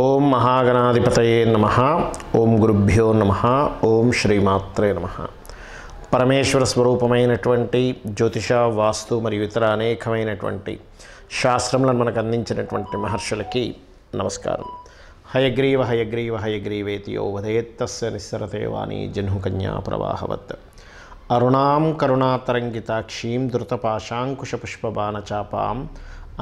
ఓం మహాగణాధిపతయే నమః. ఓం గురుభ్యో నమః. ఓం శ్రీమాత్రే నమః. పరమేశ్వర స్వరూపమైనటువంటి జ్యోతిష, వాస్తు మరియు ఇతర అనేకమైనటువంటి శాస్త్రములను మనకు అందించినటువంటి మహర్షులకి నమస్కారం. హయగ్రీవ హయగ్రీవ హయగ్రీవేతి యో వదేత్తస్య నిస్సరతే వాణి జహ్నుకన్యా ప్రవాహవత్. అరుణాం కరుణాతరంగితాక్షీం ధృతపాశాంకుశపుష్పబాణచాపాం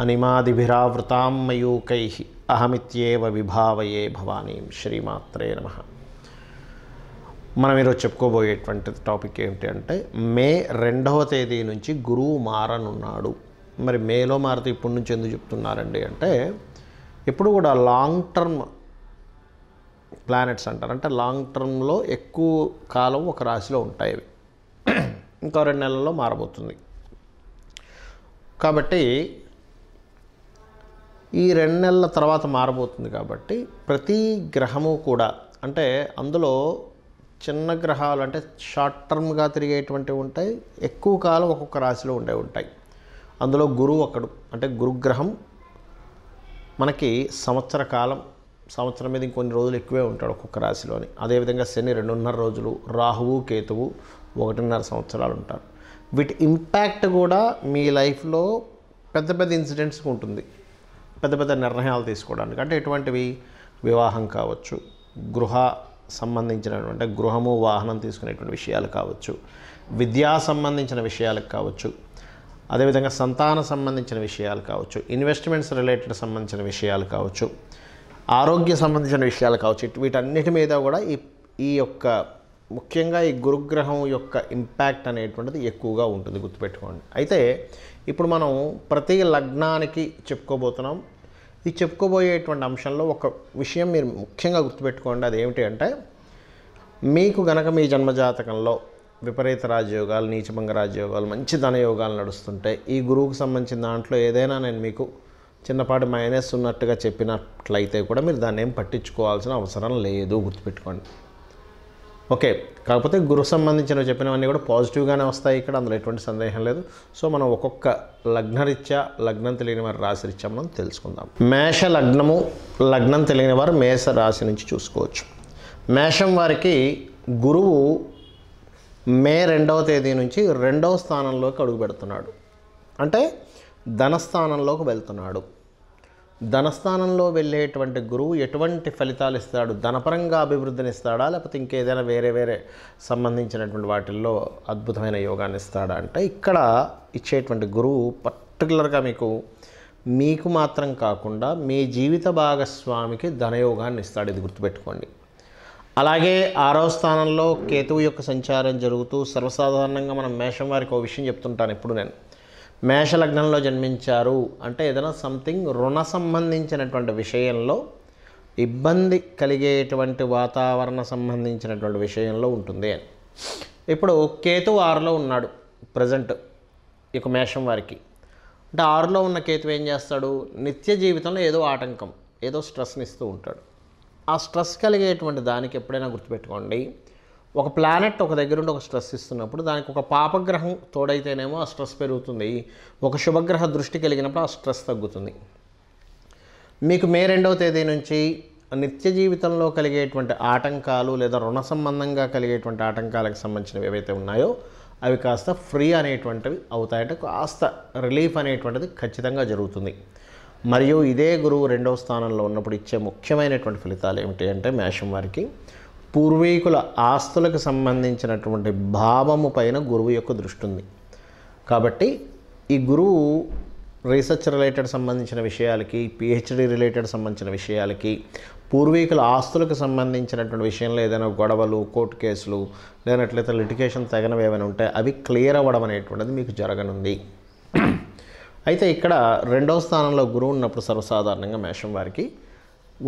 అనిమాదిభిరావృతాం మయూకైః అహమిత్యేవ విభావయే భవానీం. శ్రీమాత్రే నమః. మనం ఈరోజు చెప్పుకోబోయేటువంటి టాపిక్ ఏమిటి అంటే, మే 2వ తేదీ నుంచి గురువు మారనున్నాడు. మరి మేలో మారితే ఇప్పటి నుంచి ఎందుకు చెప్తున్నారండి అంటే, ఎప్పుడు కూడా లాంగ్ టర్మ్ ప్లానెట్స్ అంటారు. అంటే లాంగ్ టర్మ్లో ఎక్కువ కాలం ఒక రాశిలో ఉంటాయి. అవి ఇంకో 2 నెలల్లో మారబోతుంది. కాబట్టి ఈ 2 నెలల తర్వాత మారబోతుంది. కాబట్టి ప్రతి గ్రహము కూడా, అంటే అందులో చిన్న గ్రహాలు అంటే షార్ట్ టర్మ్గా తిరిగేటువంటివి ఉంటాయి, ఎక్కువ కాలం ఒక్కొక్క రాశిలో ఉంటాయి. అందులో గురువు ఒకడు. అంటే గురుగ్రహం మనకి సంవత్సర కాలం, సంవత్సరం మీద ఇంకొన్ని రోజులు ఎక్కువే ఉంటాడు ఒక్కొక్క రాశిలోని. అదేవిధంగా శని 2.5 రోజులు, రాహువు కేతువు 1.5 సంవత్సరాలు ఉంటారు. వీటి ఇంపాక్ట్ కూడా మీ లైఫ్లో పెద్ద పెద్ద ఇన్సిడెంట్స్కి ఉంటుంది, పెద్ద పెద్ద నిర్ణయాలు తీసుకోవడానికి. అంటే ఎటువంటివి? వివాహం కావచ్చు, గృహ సంబంధించినటువంటి గృహము వాహనం తీసుకునేటువంటి విషయాలు కావచ్చు, విద్యా సంబంధించిన విషయాలకు కావచ్చు, అదేవిధంగా సంతాన సంబంధించిన విషయాలు కావచ్చు, ఇన్వెస్ట్మెంట్స్ రిలేటెడ్ సంబంధించిన విషయాలు కావచ్చు, ఆరోగ్య సంబంధించిన విషయాలు కావచ్చు. వీటన్నిటి మీద కూడా ఈ యొక్క ముఖ్యంగా ఈ గురుగ్రహం యొక్క ఇంపాక్ట్ అనేటువంటిది ఎక్కువగా ఉంటుంది, గుర్తుపెట్టుకోండి. అయితే ఇప్పుడు మనం ప్రతి లగ్నానికి చెప్పుకోబోతున్నాం. ఈ చెప్పుకోబోయేటువంటి అంశంలో ఒక విషయం మీరు ముఖ్యంగా గుర్తుపెట్టుకోండి. అదేమిటి అంటే, మీకు గనక మీ జన్మజాతకంలో విపరీత రాజయోగాలు, నీచభంగ రాజయోగాలు, మంచి ధనయోగాలు నడుస్తుంటే, ఈ గురువుకు సంబంధించిన దాంట్లో ఏదైనా నేను మీకు చిన్నపాటి మైనస్ ఉన్నట్టుగా చెప్పినట్లయితే కూడా మీరు దాన్ని ఏం పట్టించుకోవాల్సిన అవసరం లేదు, గుర్తుపెట్టుకోండి. ఓకే. కాకపోతే గురు సంబంధించినవి చెప్పినవన్నీ కూడా పాజిటివ్గానే వస్తాయి ఇక్కడ, అందులో ఎటువంటి సందేహం లేదు. సో మనం ఒక్కొక్క లగ్నరీత్యా, లగ్నం తెలియని వారి రాశిరీత్యా మనం తెలుసుకుందాం. మేష లగ్నము, లగ్నం తెలియని వారు మేష రాశి నుంచి చూసుకోవచ్చు. మేషం వారికి గురువు మే 2వ తేదీ నుంచి 2వ స్థానంలోకి అడుగు పెడుతున్నాడు. అంటే ధనస్థానంలోకి వెళ్తున్నాడు. ధనస్థానంలో వెళ్ళేటువంటి గురువు ఎటువంటి ఫలితాలు ఇస్తాడు? ధనపరంగా అభివృద్ధిని ఇస్తాడా, లేకపోతే ఇంకేదైనా వేరే సంబంధించినటువంటి వాటిల్లో అద్భుతమైన యోగాన్ని ఇస్తాడా అంటే, ఇక్కడ ఇచ్చేటువంటి గురువు పర్టికులర్గా మీకు మాత్రం కాకుండా మీ జీవిత భాగస్వామికి ధనయోగాన్ని ఇస్తాడు. ఇది గుర్తుపెట్టుకోండి. అలాగే 6వ స్థానంలో కేతువు యొక్క సంచారం జరుగుతూ, సర్వసాధారణంగా మనం మేషం వారికి ఒక విషయం చెప్తుంటాను ఎప్పుడు నేను, మేష లగ్నంలో జన్మించారు అంటే ఏదైనా సంథింగ్ రుణ సంబంధించినటువంటి విషయంలో ఇబ్బంది కలిగేటువంటి వాతావరణ సంబంధించినటువంటి విషయంలో ఉంటుంది అని. ఇప్పుడు కేతు 6లో ఉన్నాడు ప్రజెంట్ ఇక మేషం వారికి. అంటే 6లో ఉన్న కేతు ఏం చేస్తాడు? నిత్య జీవితంలో ఏదో ఆటంకం, ఏదో స్ట్రెస్ని ఇస్తూ ఉంటాడు. ఆ స్ట్రెస్ కలిగేటువంటి దానికి ఎప్పుడైనా గుర్తుపెట్టుకోండి, ఒక ప్లానెట్ ఒక దగ్గర ఉండి ఒక స్ట్రెస్ ఇస్తున్నప్పుడు దానికి ఒక పాపగ్రహం తోడైతేనేమో ఆ స్ట్రెస్ పెరుగుతుంది, ఒక శుభగ్రహ దృష్టి కలిగినప్పుడు ఆ స్ట్రెస్ తగ్గుతుంది. మీకు మే 2వ తేదీ నుంచి నిత్య జీవితంలో కలిగేటువంటి ఆటంకాలు లేదా రుణ సంబంధంగా కలిగేటువంటి ఆటంకాలకు సంబంధించినవి ఏవైతే ఉన్నాయో అవి కాస్త ఫ్రీ అనేటువంటివి అవుతాయంటే, కాస్త రిలీఫ్ అనేటువంటిది ఖచ్చితంగా జరుగుతుంది. మరియు ఇదే గురువు 2వ స్థానంలో ఉన్నప్పుడు ఇచ్చే ముఖ్యమైనటువంటి ఫలితాలు ఏమిటి అంటే, మేషం వారికి పూర్వీకుల ఆస్తులకు సంబంధించినటువంటి భావము పైన గురువు యొక్క దృష్టి ఉంది. కాబట్టి ఈ గురువు రీసెర్చ్ రిలేటెడ్ సంబంధించిన విషయాలకి, పిహెచ్డి రిలేటెడ్ సంబంధించిన విషయాలకి, పూర్వీకుల ఆస్తులకు సంబంధించినటువంటి విషయంలో ఏదైనా గొడవలు, కోర్టు కేసులు లేనట్లయితే లిటిగేషన్ తగినవి ఏమైనా ఉంటే అవి క్లియర్ అవ్వడం అనేటువంటిది మీకు జరగనుంది. అయితే ఇక్కడ 2వ స్థానంలో గురువు ఉన్నప్పుడు సర్వసాధారణంగా మేషం వారికి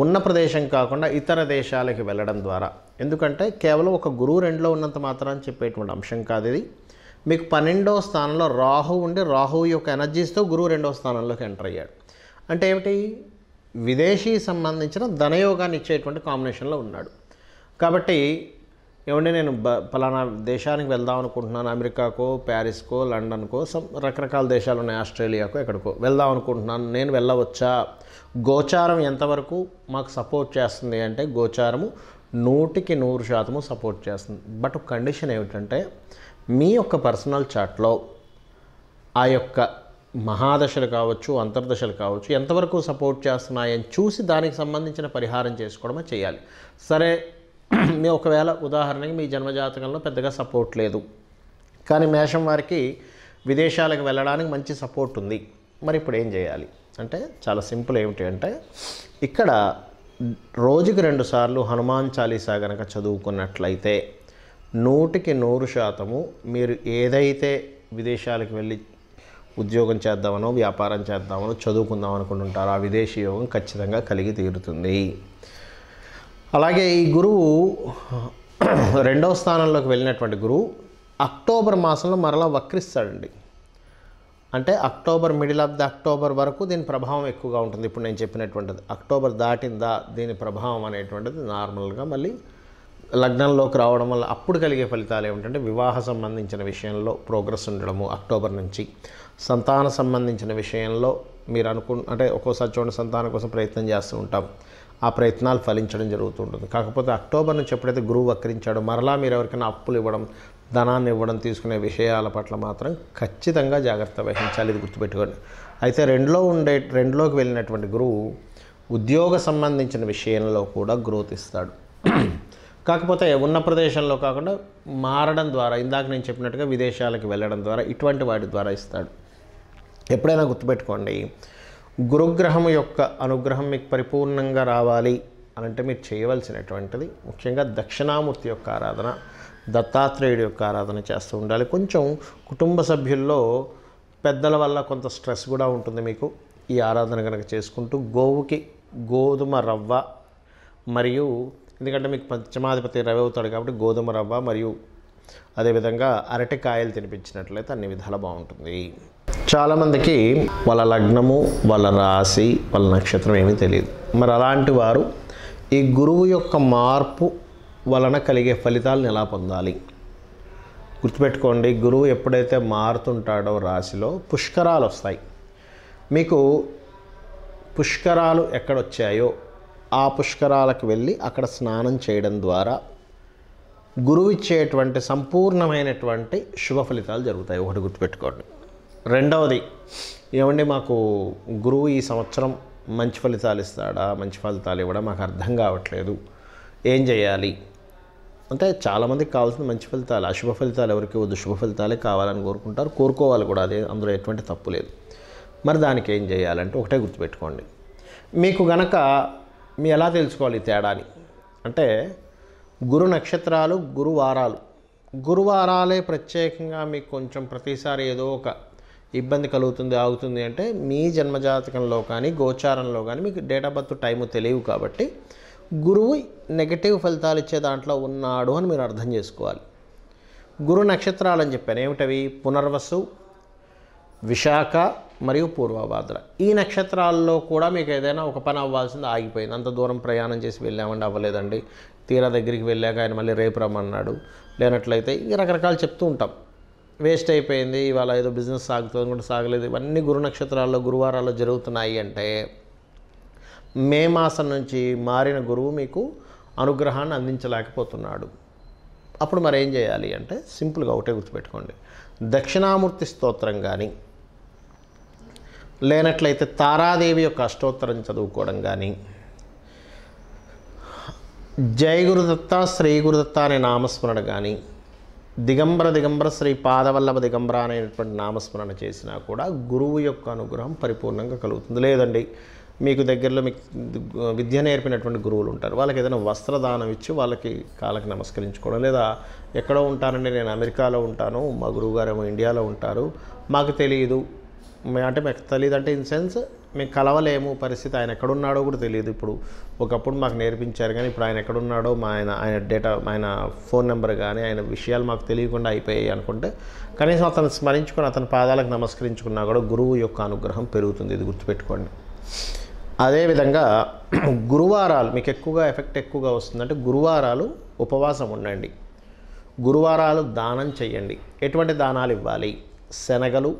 ఉన్న ప్రదేశం కాకుండా ఇతర దేశాలకి వెళ్ళడం ద్వారా, ఎందుకంటే కేవలం ఒక గురువు 2లో ఉన్నంత మాత్రాన్ని చెప్పేటువంటి అంశం కాదు ఇది. మీకు 12వ స్థానంలో రాహు ఉండి, రాహు యొక్క ఎనర్జీస్తో గురువు 2వ స్థానంలోకి ఎంటర్ అయ్యాడు. అంటే ఏమిటి? విదేశీ సంబంధించిన ధనయోగాన్ని ఇచ్చేటువంటి కాంబినేషన్లో ఉన్నాడు. కాబట్టి ఏమంటే నేను పలానా దేశానికి వెళ్దాం అనుకుంటున్నాను, అమెరికాకో, ప్యారిస్కో, లండన్కో, రకరకాల దేశాలు ఉన్నాయి, ఆస్ట్రేలియాకో, ఎక్కడికో వెళ్దాం అనుకుంటున్నాను, నేను వెళ్ళవచ్చా? గోచారం ఎంతవరకు మాకు సపోర్ట్ చేస్తుంది అంటే గోచారము 100% సపోర్ట్ చేస్తుంది. బట్ కండిషన్ ఏమిటంటే మీ యొక్క పర్సనల్ చార్ట్లో ఆ యొక్క మహాదశలు కావచ్చు, అంతర్దశలు కావచ్చు ఎంతవరకు సపోర్ట్ చేస్తున్నాయని చూసి దానికి సంబంధించిన పరిహారం చేసుకోవడమే చేయాలి. సరే, మీ ఒకవేళ ఉదాహరణకి మీ జన్మజాతకంలో పెద్దగా సపోర్ట్ లేదు, కానీ మేషం వారికి విదేశాలకు వెళ్ళడానికి మంచి సపోర్ట్ ఉంది, మరి ఇప్పుడు ఏం చేయాలి అంటే చాలా సింపుల్. ఏమిటి అంటే ఇక్కడ రోజుకి 2 సార్లు హనుమాన్ చాలీసా కనుక చదువుకున్నట్లయితే 100% మీరు ఏదైతే విదేశాలకు వెళ్ళి ఉద్యోగం చేద్దామనో, వ్యాపారం చేద్దామనో, చదువుకుందాం అనుకుంటుంటారో ఆ విదేశీ యోగం ఖచ్చితంగా కలిగి తీరుతుంది. అలాగే ఈ గురువు 2వ స్థానంలోకి వెళ్ళినటువంటి గురువు అక్టోబర్ మాసంలో మరలా వక్రిస్తాడండి. అంటే October, middle of the October వరకు దీని ప్రభావం ఎక్కువగా ఉంటుంది. ఇప్పుడు నేను చెప్పినటువంటిది అక్టోబర్ దాటిందా దీని ప్రభావం అనేటువంటిది నార్మల్గా మళ్ళీ లగ్నంలోకి రావడం వల్ల అప్పుడు కలిగే ఫలితాలు ఏమిటంటే వివాహ సంబంధించిన విషయంలో ప్రోగ్రెస్ ఉండడము అక్టోబర్ నుంచి, సంతాన సంబంధించిన విషయంలో మీరు అంటే ఒక్కోసారి చూడండి సంతానం కోసం ప్రయత్నం చేస్తూ ఉంటాం, ఆ ప్రయత్నాలు ఫలించడం జరుగుతుంటుంది. కాకపోతే అక్టోబర్ నుంచి ఎప్పుడైతే గురువు వక్రించాడో మరలా మీరు ఎవరికైనా అప్పులు ఇవ్వడం, ధనాన్ని ఇవ్వడం, తీసుకునే విషయాల పట్ల మాత్రం ఖచ్చితంగా జాగ్రత్త వహించాలి, ఇది గుర్తుపెట్టుకోండి. అయితే రెండులోకి వెళ్ళినటువంటి గురువు ఉద్యోగ సంబంధించిన విషయంలో కూడా గ్రోత్ ఇస్తాడు. కాకపోతే ఉన్న ప్రదేశంలో కాకుండా మారడం ద్వారా, ఇందాక నేను చెప్పినట్టుగా విదేశాలకు వెళ్ళడం ద్వారా, ఇటువంటి వాటి ద్వారా ఇస్తాడు. ఎప్పుడైనా గుర్తుపెట్టుకోండి, గురుగ్రహం యొక్క అనుగ్రహం మీకు పరిపూర్ణంగా రావాలి అనంటే మీరు చేయవలసినటువంటిది ముఖ్యంగా దక్షిణామూర్తి యొక్క ఆరాధన, దత్తాత్రేయుడి యొక్క ఆరాధన చేస్తూ ఉండాలి. కొంచెం కుటుంబ సభ్యుల్లో పెద్దల వల్ల కొంత స్ట్రెస్ కూడా ఉంటుంది మీకు. ఈ ఆరాధన కనుక చేసుకుంటూ గోవుకి గోధుమ రవ్వ మరియు, ఎందుకంటే మీకు పంచమాధిపతి రవి అవుతాడు కాబట్టి గోధుమ రవ్వ మరియు అదేవిధంగా అరటికాయలు తినిపించినట్లయితే అన్ని విధాలు బాగుంటుంది. చాలామందికి వాళ్ళ లగ్నము, వాళ్ళ రాశి, వాళ్ళ నక్షత్రం ఏమీ తెలియదు. మరి అలాంటి వారు ఈ గురువు యొక్క మార్పు వలన కలిగే ఫలితాలను ఎలా పొందాలి? గుర్తుపెట్టుకోండి, గురువు ఎప్పుడైతే మారుతుంటాడో రాశిలో పుష్కరాలు వస్తాయి. మీకు పుష్కరాలు ఎక్కడొచ్చాయో ఆ పుష్కరాలకు వెళ్ళి అక్కడ స్నానం చేయడం ద్వారా గురువు ఇచ్చేటువంటి సంపూర్ణమైనటువంటి శుభ ఫలితాలు జరుగుతాయి. ఒకటి గుర్తుపెట్టుకోండి. రెండవది, ఏమండి మాకు గురువు ఈ సంవత్సరం మంచి ఫలితాలు ఇస్తాడా, మంచి ఫలితాలు ఇవ్వడం మాకు అర్థం కావట్లేదు, ఏం చేయాలి అంటే చాలామందికి కావాల్సిన మంచి ఫలితాలు, అశుభ ఫలితాలు ఎవరికి వద్దు, శుభ ఫలితాలే కావాలని కోరుకుంటారు, కోరుకోవాలి కూడా, అదే అందులో ఎటువంటి తప్పు లేదు. మరి దానికి ఏం చేయాలంటే ఒకటే గుర్తుపెట్టుకోండి. మీకు గనక మీ ఎలా తెలుసుకోవాలి తేడాని అంటే గురు నక్షత్రాలు, గురువారాలే ప్రత్యేకంగా మీకు కొంచెం ప్రతిసారి ఏదో ఒక ఇబ్బంది కలుగుతుంది, ఆగుతుంది అంటే మీ జన్మజాతకంలో కానీ గోచారంలో కానీ మీకు డేట్ ఆఫ్ బర్త్ టైము తెలియవు కాబట్టి గురువు నెగటివ్ ఫలితాలు ఇచ్చే దాంట్లో ఉన్నాడు అని మీరు అర్థం చేసుకోవాలి. గురు నక్షత్రాలు అని చెప్పాను, ఏమిటవి? పునర్వసు, విశాఖ మరియు పూర్వభాద్ర. ఈ నక్షత్రాల్లో కూడా మీకు ఏదైనా ఒక పని అవ్వాల్సింది ఆగిపోయింది. అంత దూరం ప్రయాణం చేసి వెళ్ళామండి, అవ్వలేదండి, తీరా దగ్గరికి వెళ్ళాక ఆయన మళ్ళీ రేపు రమ్మన్నాడు, లేనట్లయితే ఇక రకరకాలు చెప్తూ ఉంటాం, వేస్ట్ అయిపోయింది, ఇవాళ ఏదో బిజినెస్ సాగుతుంది కూడా సాగలేదు. ఇవన్నీ గురు నక్షత్రాల్లో గురువారాల్లో జరుగుతున్నాయి అంటే మే మాసం నుంచి మారిన గురువు మీకు అనుగ్రహాన్ని అందించలేకపోతున్నాడు. అప్పుడు మరి ఏం చేయాలి అంటే సింపుల్గా ఒకటే గుర్తుపెట్టుకోండి, దక్షిణామూర్తి స్తోత్రం కానీ లేనట్లయితే తారాదేవి యొక్క అష్టోత్తరం చదువుకోవడం కానీ, జయ గురుదత్త, శ్రీ గురుదత్త అనే నామస్మరణ కానీ, దిగంబర శ్రీ పాదవల్లభ దిగంబర అనేటువంటి నామస్మరణ చేసినా కూడా గురువు యొక్క అనుగ్రహం పరిపూర్ణంగా కలుగుతుంది. లేదండి మీకు దగ్గరలో మీకు విద్య నేర్పినటువంటి గురువులు ఉంటారు, వాళ్ళకి ఏదైనా వస్త్రదానం ఇచ్చి వాళ్ళకి కాళ్ళకి నమస్కరించుకోవడం, లేదా ఎక్కడో ఉంటానండి నేను అమెరికాలో ఉంటాను, మా గురువుగారు ఏమో ఇండియాలో ఉంటారు, మాకు తెలియదు అంటే మాకు తెలియదు అంటే ఇన్ సెన్స్ మేము కలవలేము, పరిస్థితి ఆయన ఎక్కడున్నాడో కూడా తెలియదు. ఇప్పుడు ఒకప్పుడు మాకు నేర్పించారు కానీ ఇప్పుడు ఆయన ఎక్కడున్నాడో ఆయన ఫోన్ నెంబర్ కానీ ఆయన విషయాలు మాకు తెలియకుండా అయిపోయాయి అనుకుంటే కనీసం అతను స్మరించుకొని అతని పాదాలకు నమస్కరించుకున్నా కూడా గురువు యొక్క అనుగ్రహం పెరుగుతుంది. ఇది గుర్తుపెట్టుకోండి. అదేవిధంగా గురువారాలు మీకు ఎక్కువగా ఎఫెక్ట్ ఎక్కువగా వస్తుందంటే గురువారాలు ఉపవాసం ఉండండి. గురువారాలు దానం చేయండి. ఎటువంటి దానాలు ఇవ్వాలి? శనగలు,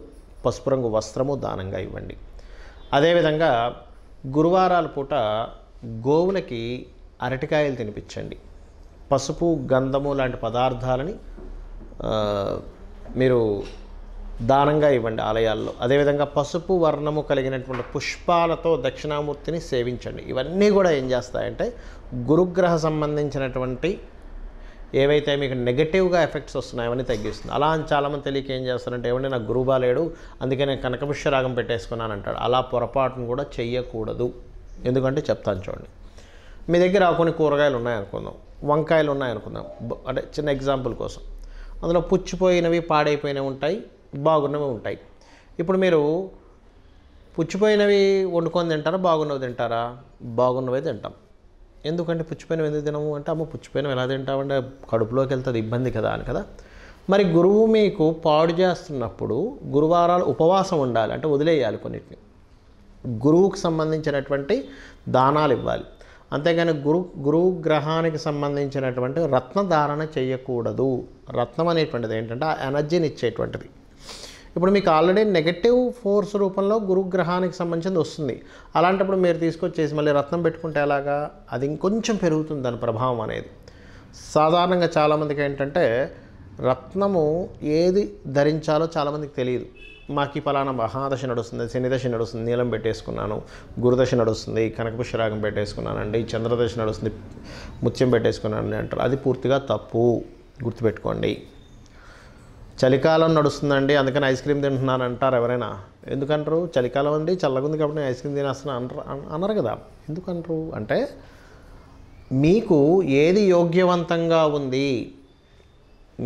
పసుపు రంగు వస్త్రము దానంగా ఇవ్వండి. అదేవిధంగా గురువారాల పూట గోవులకి అరటికాయలు తినిపించండి. పసుపు, గంధము లాంటి పదార్థాలని మీరు దానంగా ఇవ్వండి ఆలయాల్లో. అదేవిధంగా పసుపు వర్ణము కలిగినటువంటి పుష్పాలతో దక్షిణామూర్తిని సేవించండి. ఇవన్నీ కూడా ఏం చేస్తాయంటే గురుగ్రహ సంబంధించినటువంటి ఏవైతే మీకు నెగటివ్గా ఎఫెక్ట్స్ వస్తున్నాయో అవన్నీ తగ్గిస్తుంది. అలా అని చాలామంది తెలియక ఏం చేస్తారంటే, ఏమంటే నాకు గురువు బాలేడు అందుకే నేను కనకపుష్య రాగం పెట్టేసుకున్నాను అంటాడు. అలా పొరపాటును కూడా చెయ్యకూడదు. ఎందుకంటే చెప్తాను చూడండి. మీ దగ్గర కొన్ని కూరగాయలు ఉన్నాయనుకుందాం, వంకాయలు ఉన్నాయనుకుందాం, అంటే చిన్న ఎగ్జాంపుల్ కోసం. అందులో పుచ్చిపోయినవి, పాడైపోయినవి ఉంటాయి, బాగున్నవి ఉంటాయి. ఇప్పుడు మీరు పుచ్చిపోయినవి వండుకొని తింటారా, బాగున్నవి తింటారా? బాగున్నవే తింటాం. ఎందుకంటే పుచ్చిపోయినవి ఎందుకు తినము అంటే, అమ్మ పుచ్చిపోయినవి ఎలా తింటామంటే కడుపులోకి వెళ్తుంది, ఇబ్బంది కదా అని కదా. మరి గురువు మీకు పాడు చేస్తున్నప్పుడు గురువారాలు ఉపవాసం ఉండాలి, అంటే వదిలేయాలి కొన్నిటిని. గురువుకు సంబంధించినటువంటి దానాలు ఇవ్వాలి. అంతేగాని గురువు గ్రహానికి సంబంధించినటువంటి రత్న ధారణ చేయకూడదు. రత్నం అనేటువంటిది ఏంటంటే ఆ ఎనర్జీని ఇచ్చేటువంటిది. ఇప్పుడు మీకు ఆల్రెడీ నెగటివ్ ఫోర్స్ రూపంలో గురుగ్రహానికి సంబంధించింది వస్తుంది. అలాంటప్పుడు మీరు తీసుకొచ్చేసి మళ్ళీ రత్నం పెట్టుకుంటే ఎలాగా? అది ఇంకొంచెం పెరుగుతుంది దాని ప్రభావం అనేది. సాధారణంగా చాలామందికి ఏంటంటే రత్నము ఏది ధరించాలో చాలామందికి తెలియదు. మాకు ఈ పలానా మహాదశ నడుస్తుంది, శనిదశ నడుస్తుంది, నీలం పెట్టేసుకున్నాను, గురుదశ నడుస్తుంది, కనకపుష్యరాగం పెట్టేసుకున్నానండి, చంద్రదశ నడుస్తుంది, ముత్యం పెట్టేసుకున్నానండి అంటారు. అది పూర్తిగా తప్పు, గుర్తుపెట్టుకోండి. చలికాలం నడుస్తుందండి అందుకని ఐస్ క్రీమ్ తింటున్నాను అంటారు ఎవరైనా. ఎందుకంటారు? చలికాలం అండి చల్లగుంది కాబట్టి ఐస్ క్రీమ్ తినేస్తున్నాను అన్నారు కదా. ఎందుకంటారు అంటే మీకు ఏది యోగ్యవంతంగా ఉంది,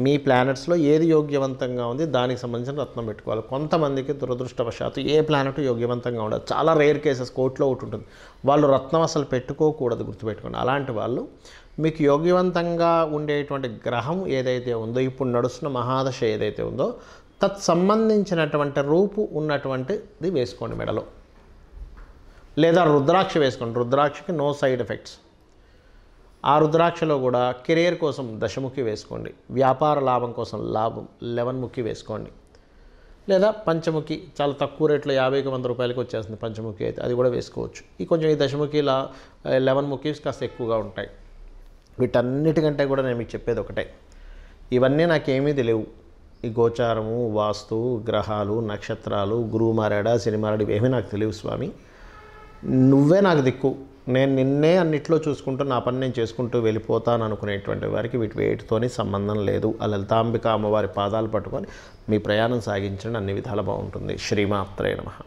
మీ ప్లానెట్స్లో ఏది యోగ్యవంతంగా ఉంది దానికి సంబంధించిన రత్నం పెట్టుకోవాలి. కొంతమందికి దురదృష్టవశాత్తు ఏ ప్లానెట్ యోగ్యవంతంగా ఉండదు. చాలా రేర్ కేసెస్, కోర్టులో ఒకటి ఉంటుంది, వాళ్ళు రత్నం అసలు పెట్టుకోకూడదు, గుర్తుపెట్టుకోండి. అలాంటి వాళ్ళు మీకు యోగ్యవంతంగా ఉండేటువంటి గ్రహం ఏదైతే ఉందో, ఇప్పుడు నడుస్తున్న మహాదశ ఏదైతే ఉందో తత్సంబంధించినటువంటి రూపు ఉన్నటువంటిది వేసుకోండి మెడలో. లేదా రుద్రాక్ష వేసుకోండి. రుద్రాక్షకి నో సైడ్ ఎఫెక్ట్స్. ఆ రుద్రాక్షలో కూడా కెరీర్ కోసం దశముఖి వేసుకోండి, వ్యాపార లాభం కోసం 11 ముఖి వేసుకోండి. లేదా పంచముఖి చాలా తక్కువ రేట్లో 50-100 రూపాయలకి వచ్చేస్తుంది పంచముఖి అయితే, అది కూడా వేసుకోవచ్చు. కొంచెం ఈ దశముఖి 11 ముఖి కాస్త ఎక్కువగా ఉంటాయి. వీటన్నిటికంటే కూడా నేను మీకు చెప్పేది ఒకటే, ఇవన్నీ నాకేమీ తెలియవు. ఈ గోచారము, వాస్తు, గ్రహాలు, నక్షత్రాలు, గురువు మారాడా, శని మారాడు, ఇవేమీ నాకు తెలియవు స్వామి. నువ్వే నాకు దిక్కు, నేను నిన్నే అన్నిట్లో చూసుకుంటూ నా పని నేను చేసుకుంటూ వెళ్ళిపోతాను అనుకునేటువంటి వారికి వీటితోని సంబంధం లేదు. ఆ లలితాంబిక అమ్మవారి పాదాలు పట్టుకొని మీ ప్రయాణం సాగించడం అన్ని విధాలు బాగుంటుంది. శ్రీమాత్రే నమః.